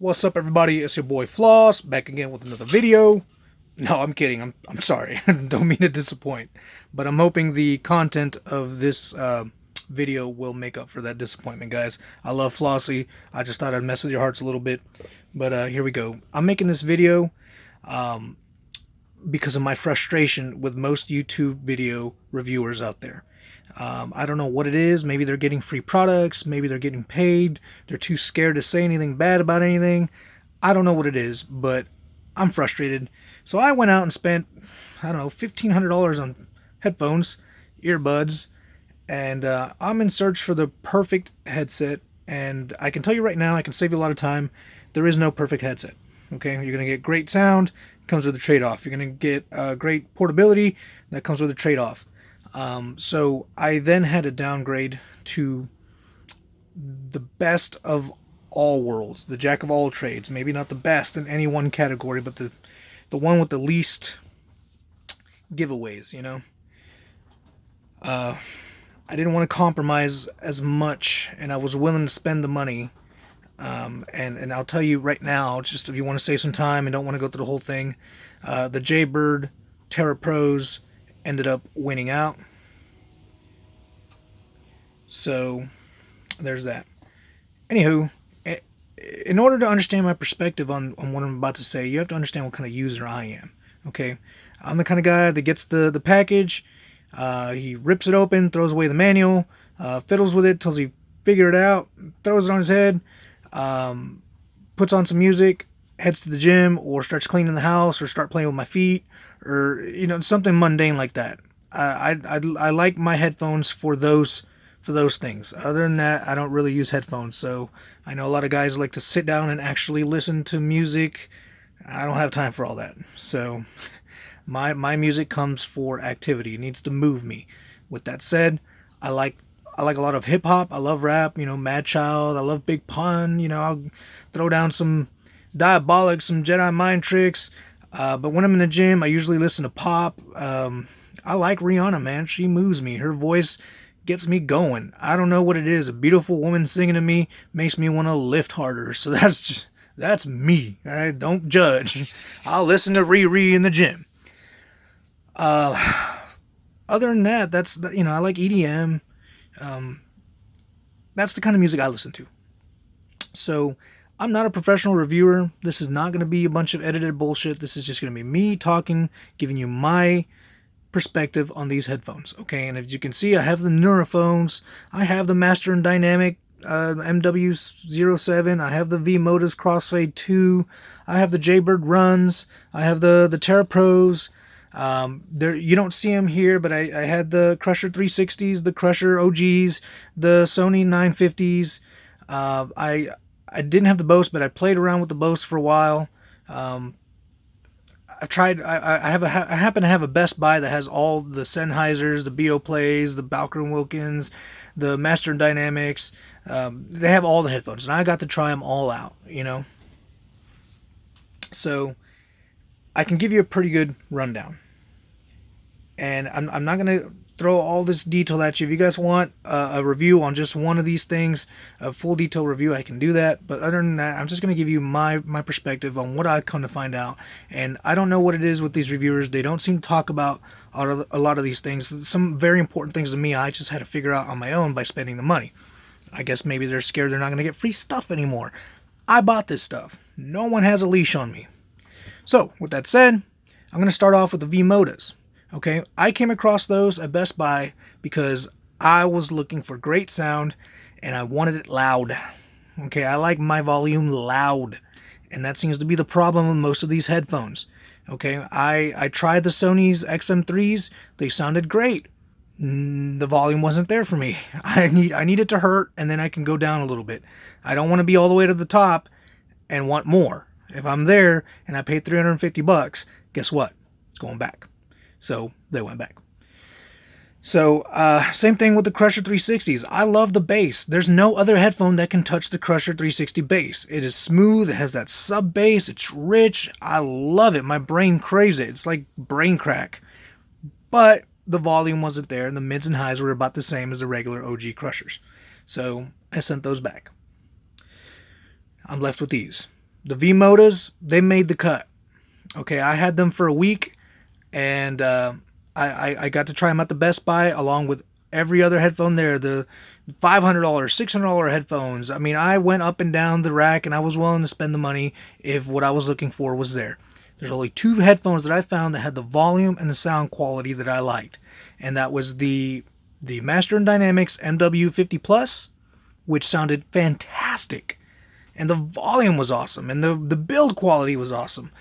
What's up, everybody? It's your boy Floss, back again with another video. No, I'm kidding. I'm sorry. Don't mean to disappoint. But I'm hoping the content of this video will make up for that disappointment, guys. I love Flossie. I just thought I'd mess with your hearts a little bit. But here we go. I'm making this video because of my frustration with most YouTube video reviewers out there. I don't know what it is. Maybe they're getting free products. Maybe they're getting paid. They're too scared to say anything bad about anything. I don't know what it is, but I'm frustrated. So I went out and spent, I don't know, $1,500 on headphones, earbuds, and I'm in search for the perfect headset. And I can tell you right now, I can save you a lot of time. There is no perfect headset. Okay, you're going to get great sound. Comes with a trade-off. You're going to get great portability. That comes with a trade-off. So I then had to downgrade to the best of all worlds, the jack of all trades. Maybe not the best in any one category, but the one with the least giveaways, you know. I didn't want to compromise as much, and I was willing to spend the money. And I'll tell you right now, just if you want to save some time and don't want to go through the whole thing, the Jaybird Tarah Pros ended up winning out. So there's that. Anywho, in order to understand my perspective on what I'm about to say, you have to understand what kind of user I am. Okay, I'm the kind of guy that gets the package, he rips it open, throws away the manual, fiddles with it till he figure it out, throws it on his head, puts on some music, heads to the gym, or starts cleaning the house, or start playing with my feet, or something mundane like that. I like my headphones for those things. Other than that, I don't really use headphones. So I know a lot of guys like to sit down and actually listen to music. I don't have time for all that. So my music comes for activity. It needs to move me. With that said, I like a lot of hip hop. I love rap. Mad Child. I love Big Pun. I'll throw down some Diabolic, some Jedi Mind Tricks. But when I'm in the gym, I usually listen to pop. I like Rihanna, man. She moves me. Her voice gets me going. I don't know what it is. A beautiful woman singing to me makes me want to lift harder. So that's me. All right, don't judge. I'll listen to Riri in the gym. Other than that, I like EDM. That's the kind of music I listen to. So I'm not a professional reviewer. This is not going to be a bunch of edited bullshit. This is just going to be me talking, giving you my perspective on these headphones. Okay, and as you can see, I have the Nuraphones. I have the Master and Dynamic MW07. I have the Vmodas Crossfade 2. I have the Jaybird Runs. I have the Tarah Pros. You don't see them here, but I had the Crusher 360s, the Crusher OGs, the Sony 950s. I didn't have the Bose, but I played around with the Bose for a while. I tried. I happen to have a Best Buy that has all the Sennheisers, the BO Plays, the Bowker and Wilkins, the Master and Dynamics. They have all the headphones, and I got to try them all out. So I can give you a pretty good rundown, and I'm not gonna throw all this detail at you. If you guys want a review on just one of these things, a full detail review, I can do that. But other than that, I'm just going to give you my perspective on what I've come to find out. And I don't know what it is with these reviewers. They don't seem to talk about a lot of these things. Some very important things to me, I just had to figure out on my own by spending the money. I guess maybe they're scared they're not going to get free stuff anymore. I bought this stuff. No one has a leash on me. So, with that said, I'm going to start off with the Vmodas. Okay, I came across those at Best Buy because I was looking for great sound and I wanted it loud. Okay, I like my volume loud, and that seems to be the problem with most of these headphones. Okay, I tried the Sony's XM3s. They sounded great. The volume wasn't there for me. I need it to hurt, and then I can go down a little bit. I don't want to be all the way to the top and want more. If I'm there and I paid $350, guess what? It's going back. So they went back. So same thing with the Crusher 360s. I love the bass. There's no other headphone that can touch the Crusher 360 bass. It is smooth. It has that sub bass. It's rich. I love it. My brain craves it. It's like brain crack. But the volume wasn't there, and the mids and highs were about the same as the regular OG Crushers. So I sent those back. I'm left with these. The Vmodas, they made the cut. Okay, I had them for a week, and I got to try them at the Best Buy along with every other headphone there. The $500, $600 headphones. I mean, I went up and down the rack, and I was willing to spend the money if what I was looking for was there. There's only 2 headphones that I found that had the volume and the sound quality that I liked, and that was the Master & Dynamics MW50 Plus, which sounded fantastic, and the volume was awesome, and the build quality was awesome.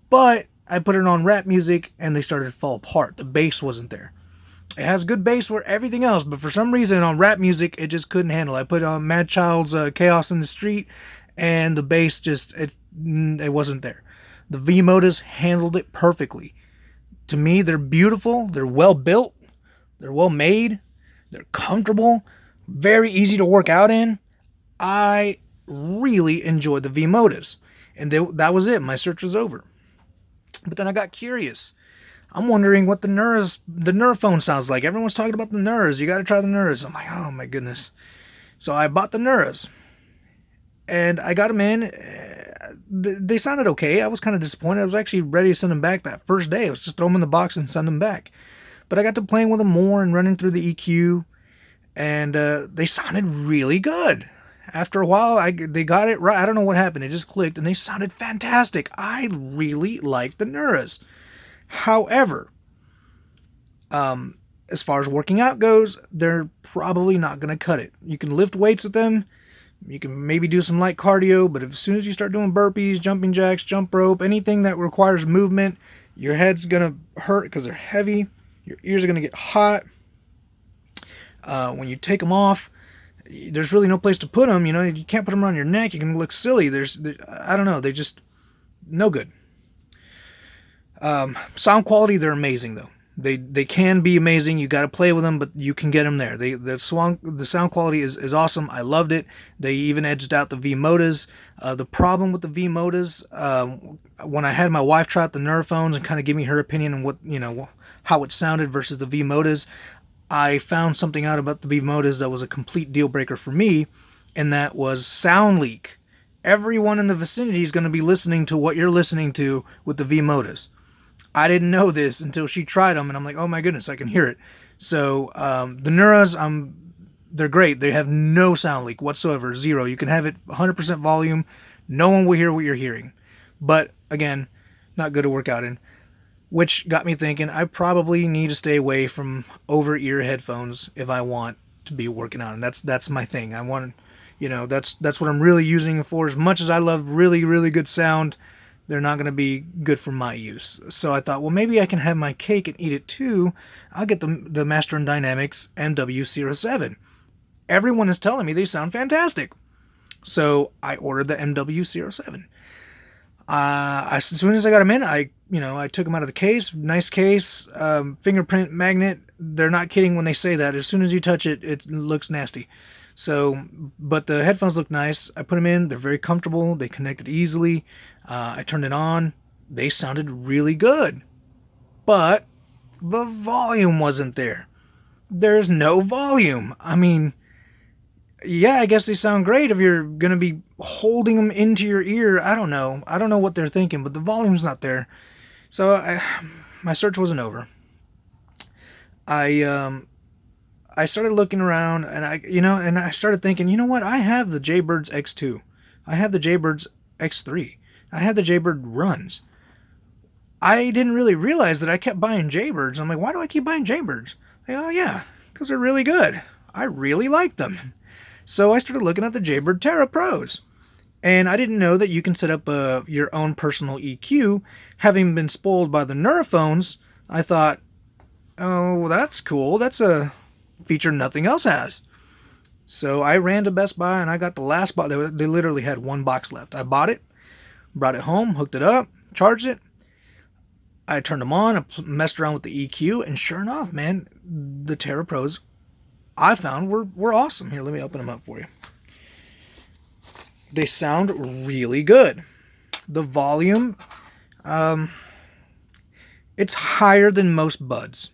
But I put it on rap music, and they started to fall apart. The bass wasn't there. It has good bass for everything else, but for some reason on rap music, it just couldn't handle it. I put on Mad Child's Chaos in the Street, and the bass just, it wasn't there. The Vmodas handled it perfectly. To me, they're beautiful, they're well built, they're well made, they're comfortable, very easy to work out in. I really enjoyed the Vmodas, and that was it. My search was over. But then I got curious. I'm wondering what the Nuraphone sounds like. Everyone's talking about the Nuras. You got to try the Nuras. I'm like, oh my goodness. So I bought the Nuras, and I got them in. They sounded okay. I was kind of disappointed. I was actually ready to send them back that first day. I was just throw them in the box and send them back. But I got to playing with them more and running through the EQ, and they sounded really good. After a while, they got it right. I don't know what happened. It just clicked, and they sounded fantastic. I really like the Nuras. However, as far as working out goes, they're probably not going to cut it. You can lift weights with them. You can maybe do some light cardio, but as soon as you start doing burpees, jumping jacks, jump rope, anything that requires movement, your head's going to hurt because they're heavy. Your ears are going to get hot. When you take them off, there's really no place to put them. You know, you can't put them around your neck. You can look silly. I don't know. They just, no good. Sound quality, they're amazing though. They can be amazing. You got to play with them, but you can get them there. The sound quality is awesome. I loved it. They even edged out the Vmodas. The problem with the Vmodas, when I had my wife try out the Nuraphones and kind of give me her opinion on what, you know, how it sounded versus the Vmodas, I found something out about the Vmodas that was a complete deal breaker for me, and that was sound leak. Everyone in the vicinity is going to be listening to what you're listening to with the Vmodas. I didn't know this until she tried them, and I'm like, oh my goodness, I can hear it. So the Nuras, they're great. They have no sound leak whatsoever, zero. You can have it 100% volume. No one will hear what you're hearing. But again, not good to work out in. Which got me thinking, I probably need to stay away from over-ear headphones if I want to be working out. And that's my thing. I want, you know, that's what I'm really using it for. As much as I love really, really good sound, they're not going to be good for my use. So I thought, well, maybe I can have my cake and eat it too. I'll get the Master & Dynamics MW07. Everyone is telling me they sound fantastic. So I ordered the MW07. As soon as I got them in, I took them out of the case. Nice case, fingerprint magnet. They're not kidding when they say that. As soon as you touch it, it looks nasty. So, but the headphones look nice. I put them in. They're very comfortable. They connected easily. I turned it on. They sounded really good. But the volume wasn't there. There's no volume. I mean, yeah, I guess they sound great if you're going to be holding them into your ear. I don't know. I don't know what they're thinking, but the volume's not there. So my search wasn't over. I started looking around, and I started thinking, you know what? I have the Jaybirds X2. I have the Jaybirds X3. I have the Jaybird Runs. I didn't really realize that I kept buying Jaybirds. I'm like, why do I keep buying Jaybirds? Like, oh yeah, because they're really good. I really like them. So I started looking at the Jaybird Tarah Pros. And I didn't know that you can set up your own personal EQ. Having been spoiled by the Nuraphones, I thought, oh, well, that's cool. That's a feature nothing else has. So I ran to Best Buy, and I got the last box. They literally had one box left. I bought it, brought it home, hooked it up, charged it. I turned them on, I messed around with the EQ, and sure enough, man, the Tarah Pros I found were awesome. Here, let me open them up for you. They sound really good. The volume, it's higher than most buds.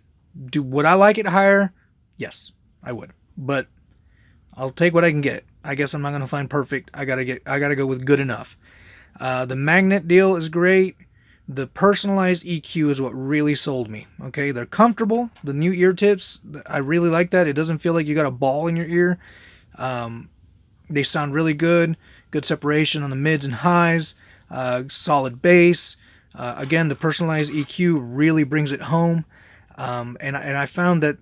Would I like it higher? Yes, I would. But I'll take what I can get. I guess I'm not gonna find perfect. I gotta go with good enough. The magnet deal is great. The personalized EQ is what really sold me. Okay, they're comfortable. The new ear tips, I really like that. It doesn't feel like you got a ball in your ear. They sound really good. Good separation on the mids and highs. Solid bass. Again, the personalized EQ really brings it home. And I found that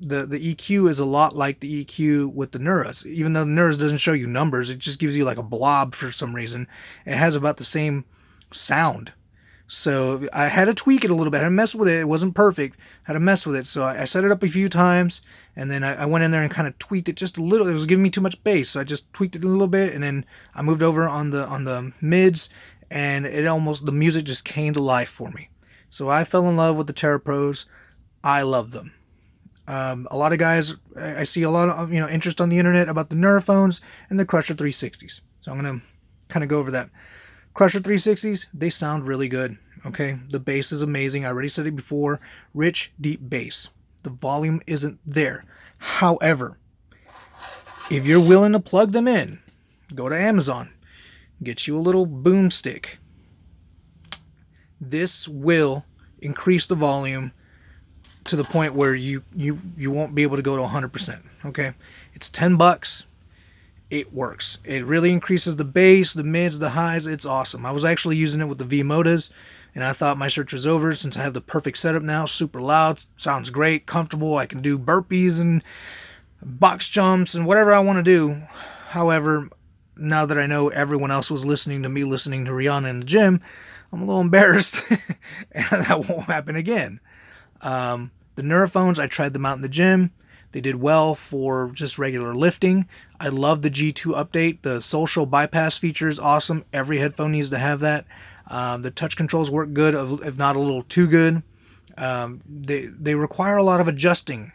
the EQ is a lot like the EQ with the Nuras. Even though the Nuras doesn't show you numbers, it just gives you like a blob for some reason. It has about the same sound. So I had to tweak it a little bit. I had to mess with it. It wasn't perfect. I had to mess with it. So I set it up a few times, and then I went in there and kind of tweaked it just a little. It was giving me too much bass, so I just tweaked it a little bit, and then I moved over on the mids, and the music just came to life for me. So I fell in love with the Tarah Pros. I love them. A lot of guys, I see a lot of interest on the internet about the Nuraphones and the Crusher 360s. So I'm gonna kind of go over that. Crusher 360s, they sound really good. Okay, the bass is amazing. I already said it before. Rich, deep bass. The volume isn't there. However, if you're willing to plug them in, go to Amazon, get you a little boom stick. This will increase the volume to the point where you won't be able to go to 100%. Okay, it's $10. It works. It really increases the bass, the mids, the highs. It's awesome. I was actually using it with the V-modas, and I thought my search was over since I have the perfect setup now. Super loud, sounds great, comfortable. I can do burpees and box jumps and whatever I want to do. However, now that I know everyone else was listening to me listening to Rihanna in the gym, I'm a little embarrassed, and that won't happen again. The Nuraphones, I tried them out in the gym. They did well for just regular lifting. I love the G2 update. The social bypass feature is awesome. Every headphone needs to have that. The touch controls work good, if not a little too good. They require a lot of adjusting.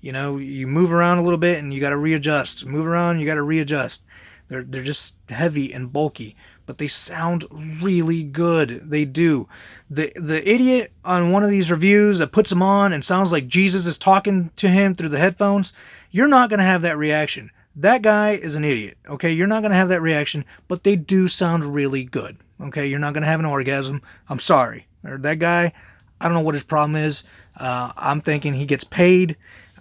You move around a little bit and you got to readjust. Move around, you got to readjust. They're just heavy and bulky, but they sound really good. They do. The idiot on one of these reviews that puts them on and sounds like Jesus is talking to him through the headphones, you're not going to have that reaction. That guy is an idiot, okay? You're not going to have that reaction, but they do sound really good, okay? You're not going to have an orgasm. I'm sorry. Or that guy, I don't know what his problem is. I'm thinking he gets paid.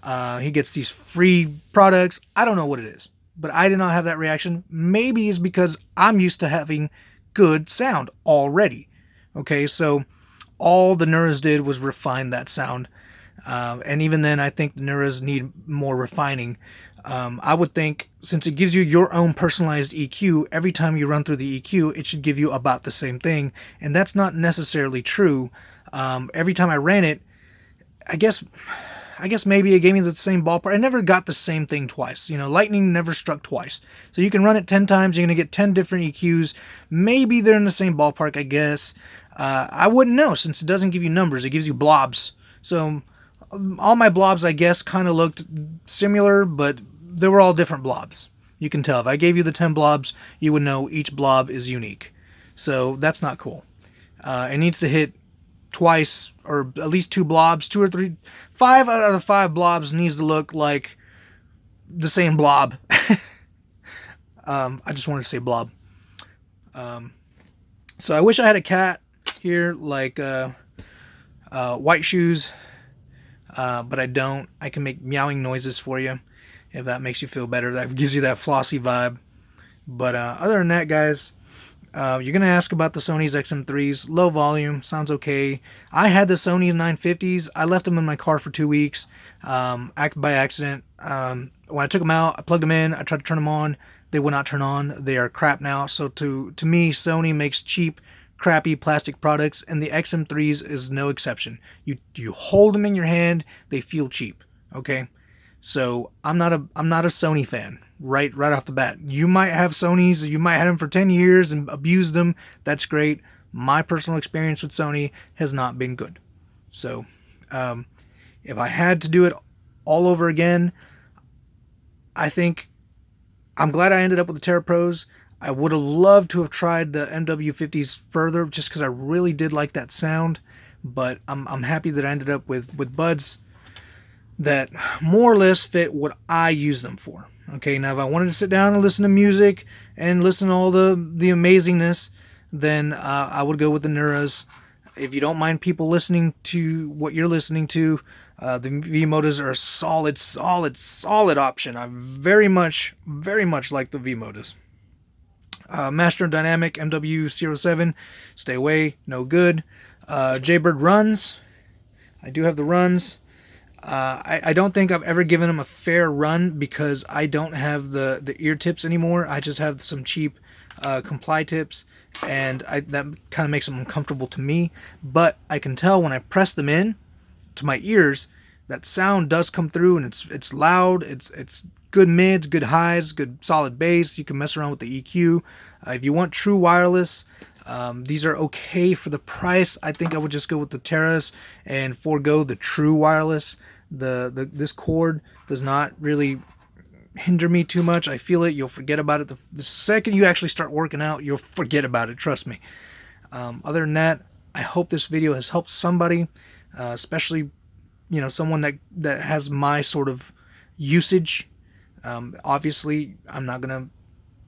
He gets these free products. I don't know what it is. But I did not have that reaction. Maybe it's because I'm used to having good sound already. Okay, so all the Nuras did was refine that sound. And even then, I think the Nuras need more refining. I would think, since it gives you your own personalized EQ, every time you run through the EQ, it should give you about the same thing. And that's not necessarily true. Every time I ran it, I guess maybe it gave me the same ballpark. I never got the same thing twice. Lightning never struck twice. So you can run it 10 times. You're going to get 10 different EQs. Maybe they're in the same ballpark, I guess. I wouldn't know since it doesn't give you numbers. It gives you blobs. So all my blobs, I guess, kind of looked similar, but they were all different blobs. You can tell. If I gave you the 10 blobs, you would know each blob is unique. So that's not cool. It needs to hit twice, or at least 2 blobs, 2 or 3, 5 out of the 5 blobs needs to look like the same blob. I just wanted to say blob. So I wish I had a cat here, like White Shoes, but I don't. I can make meowing noises for you, if that makes you feel better. That gives you that flossy vibe. But other than that, guys, you're going to ask about the Sony XM3s. Low volume, sounds okay. I had the Sony 950s. I left them in my car for 2 weeks, by accident. When I took them out, I plugged them in. I tried to turn them on. They would not turn on. They are crap now. So to me, Sony makes cheap, crappy plastic products, and the XM3s is no exception. You hold them in your hand, they feel cheap. Okay, so I'm not a Sony fan. Right off the bat. You might have Sonys, you might have them for 10 years and abuse them. That's great. My personal experience with Sony has not been good. So, if I had to do it all over again, I think I'm glad I ended up with the Tarah Pros. I would have loved to have tried the MW50s further just because I really did like that sound. But I'm happy that I ended up with buds that more or less fit what I use them for. Okay, now if I wanted to sit down and listen to music and listen to all the amazingness, then I would go with the Nuras. If you don't mind people listening to what you're listening to, the Vmodas are a solid option. I very much like the Vmodas. Master Dynamic MW07, stay away, no good. Jaybird runs. I do have the runs. I don't think I've ever given them a fair run because I don't have the ear tips anymore. I just have some cheap comply tips, and that kind of makes them uncomfortable to me. But I can tell when I press them in to my ears, that sound does come through, and it's loud. It's good mids, good highs, good solid bass. You can mess around with the EQ. If you want true wireless, these are okay for the price. I think I would just go with the Tarahs and forego the true wireless. This cord does not really hinder me too much. I feel it. You'll forget about it. The second you actually start working out, you'll forget about it. Trust me. Other than that, I hope this video has helped somebody, especially someone that has my sort of usage. Obviously, I'm not gonna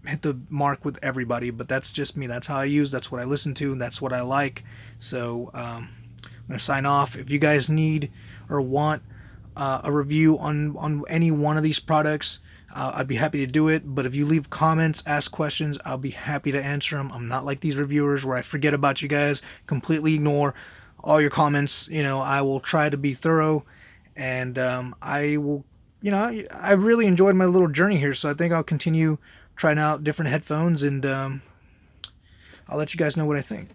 hit the mark with everybody, but that's just me. That's how I use. That's what I listen to, and that's what I like. So I'm gonna sign off. If you guys need or want a review on any one of these products, I'd be happy to do it. But if you leave comments, ask questions, I'll be happy to answer them. I'm not like these reviewers where I forget about you guys, completely ignore all your comments. I will try to be thorough, and I will. I've really enjoyed my little journey here, so I think I'll continue trying out different headphones, and I'll let you guys know what I think.